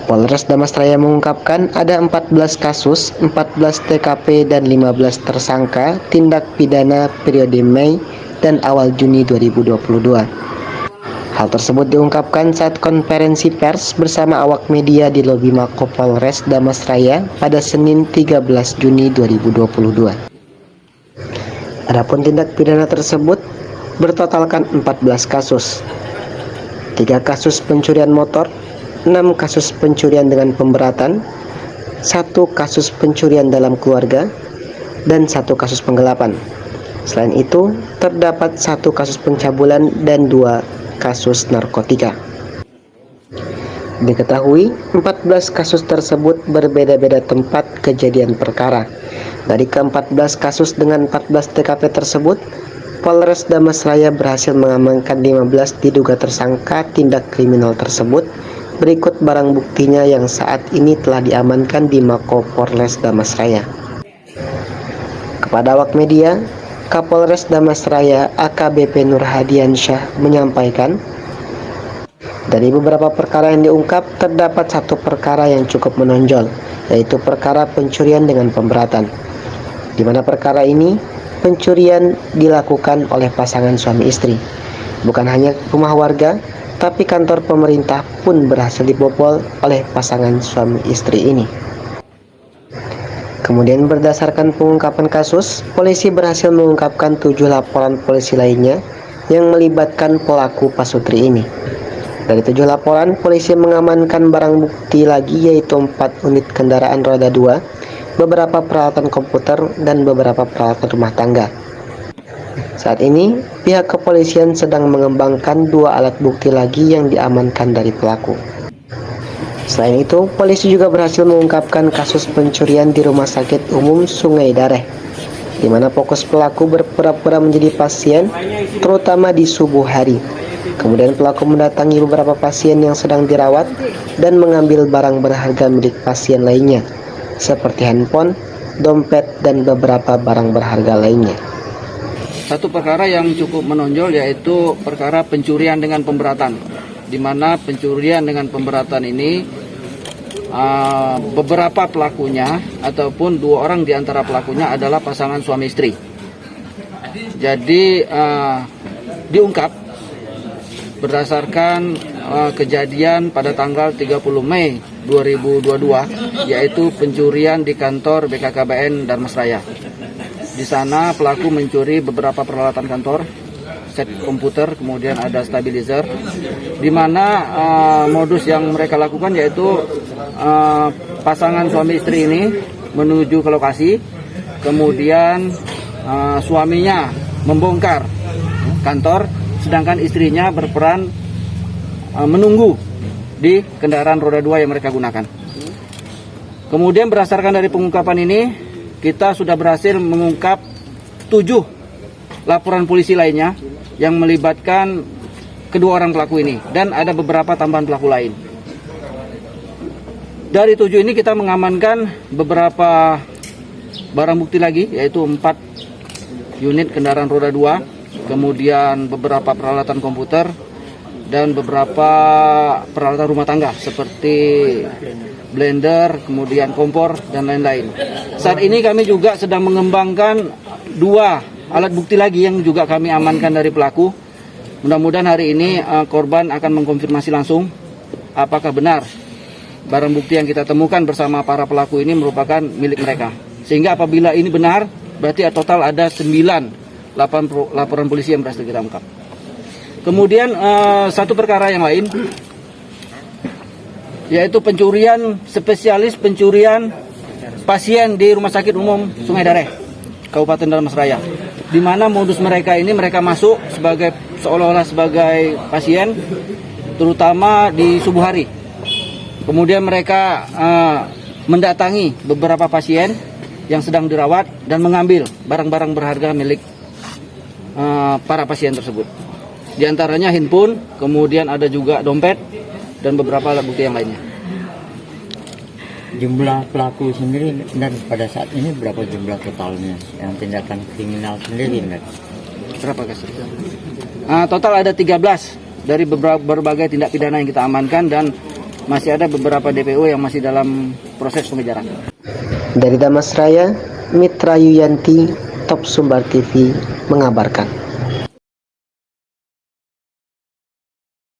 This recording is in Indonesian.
Polres Damasraya mengungkapkan ada 14 kasus, 14 TKP dan 15 tersangka tindak pidana periode Mei dan awal Juni 2022. Hal tersebut diungkapkan saat konferensi pers bersama awak media di lobi Mako Polres Damasraya pada Senin 13 Juni 2022. Adapun tindak pidana tersebut bertotalkan 14 kasus. 3 kasus pencurian motor, 6 kasus pencurian dengan pemberatan, 1 kasus pencurian dalam keluarga, dan 1 kasus penggelapan. Selain itu, terdapat 1 kasus pencabulan dan 2 kasus narkotika. Diketahui, 14 kasus tersebut berbeda-beda tempat kejadian perkara. Dari ke-14 kasus dengan 14 TKP tersebut, Polres Damasraya berhasil mengamankan 15 diduga tersangka tindak kriminal tersebut. Berikut barang buktinya yang saat ini telah diamankan di Mako Polres Damasraya. Kepada awak media, Kapolres Damasraya AKBP Nurhadiansyah menyampaikan, dari beberapa perkara yang diungkap, terdapat 1 perkara yang cukup menonjol, yaitu perkara pencurian dengan pemberatan, di mana perkara ini pencurian dilakukan oleh pasangan suami istri. Bukan hanya rumah warga, tapi kantor pemerintah pun berhasil dibobol oleh pasangan suami istri ini. Kemudian berdasarkan pengungkapan kasus, polisi berhasil mengungkapkan 7 laporan polisi lainnya yang melibatkan pelaku pasutri ini. Dari 7 laporan, polisi mengamankan barang bukti lagi, yaitu 4 unit kendaraan roda 2, beberapa peralatan komputer, dan beberapa peralatan rumah tangga. Saat ini, pihak kepolisian sedang mengembangkan 2 alat bukti lagi yang diamankan dari pelaku. Selain itu, polisi juga berhasil mengungkapkan kasus pencurian di Rumah Sakit Umum Sungai Dareh, di mana fokus pelaku berpura-pura menjadi pasien, terutama di subuh hari. Kemudian pelaku mendatangi beberapa pasien yang sedang dirawat dan mengambil barang berharga milik pasien lainnya, seperti handphone, dompet, dan beberapa barang berharga lainnya. Satu perkara yang cukup menonjol yaitu perkara pencurian dengan pemberatan, di mana pencurian dengan pemberatan ini beberapa pelakunya ataupun 2 orang di antara pelakunya adalah pasangan suami istri. Jadi diungkap berdasarkan kejadian pada tanggal 30 Mei 2022, yaitu pencurian di kantor BKKBN Damasraya. Di sana pelaku mencuri beberapa peralatan kantor, set komputer, kemudian ada stabilizer, di mana modus yang mereka lakukan yaitu pasangan suami istri ini menuju ke lokasi, kemudian suaminya membongkar kantor, sedangkan istrinya berperan menunggu di kendaraan roda 2 yang mereka gunakan. Kemudian berdasarkan dari pengungkapan ini, kita sudah berhasil mengungkap 7 laporan polisi lainnya yang melibatkan kedua orang pelaku ini, dan ada beberapa tambahan pelaku lain. Dari 7 ini kita mengamankan beberapa barang bukti lagi, yaitu 4 unit kendaraan roda 2, kemudian beberapa peralatan komputer, dan beberapa peralatan rumah tangga seperti blender, kemudian kompor, dan lain-lain. Saat ini kami juga sedang mengembangkan 2 alat bukti lagi yang juga kami amankan dari pelaku. Mudah-mudahan hari ini korban akan mengkonfirmasi langsung apakah benar barang bukti yang kita temukan bersama para pelaku ini merupakan milik mereka. Sehingga apabila ini benar, berarti total ada 9 laporan polisi yang berhasil kita ungkap. Kemudian 1 perkara yang lain, yaitu pencurian spesialis pencurian pasien di Rumah Sakit Umum Sungai Dareh, Kabupaten Damasraya, di mana modus mereka ini, mereka masuk sebagai seolah-olah sebagai pasien, terutama di subuh hari. Kemudian mereka mendatangi beberapa pasien yang sedang dirawat dan mengambil barang-barang berharga milik para pasien tersebut. Di antaranya handphone, kemudian ada juga dompet, dan beberapa alat bukti yang lainnya. Jumlah pelaku sendiri dan pada saat ini berapa jumlah totalnya yang tindakan kriminal sendiri? Berapa guys? Total ada 13 dari berbagai tindak pidana yang kita amankan, dan Masih ada beberapa DPO yang masih dalam proses pengejaran. Dari Damasraya, Mitra Yuyanti, Top Sumbar TV mengabarkan.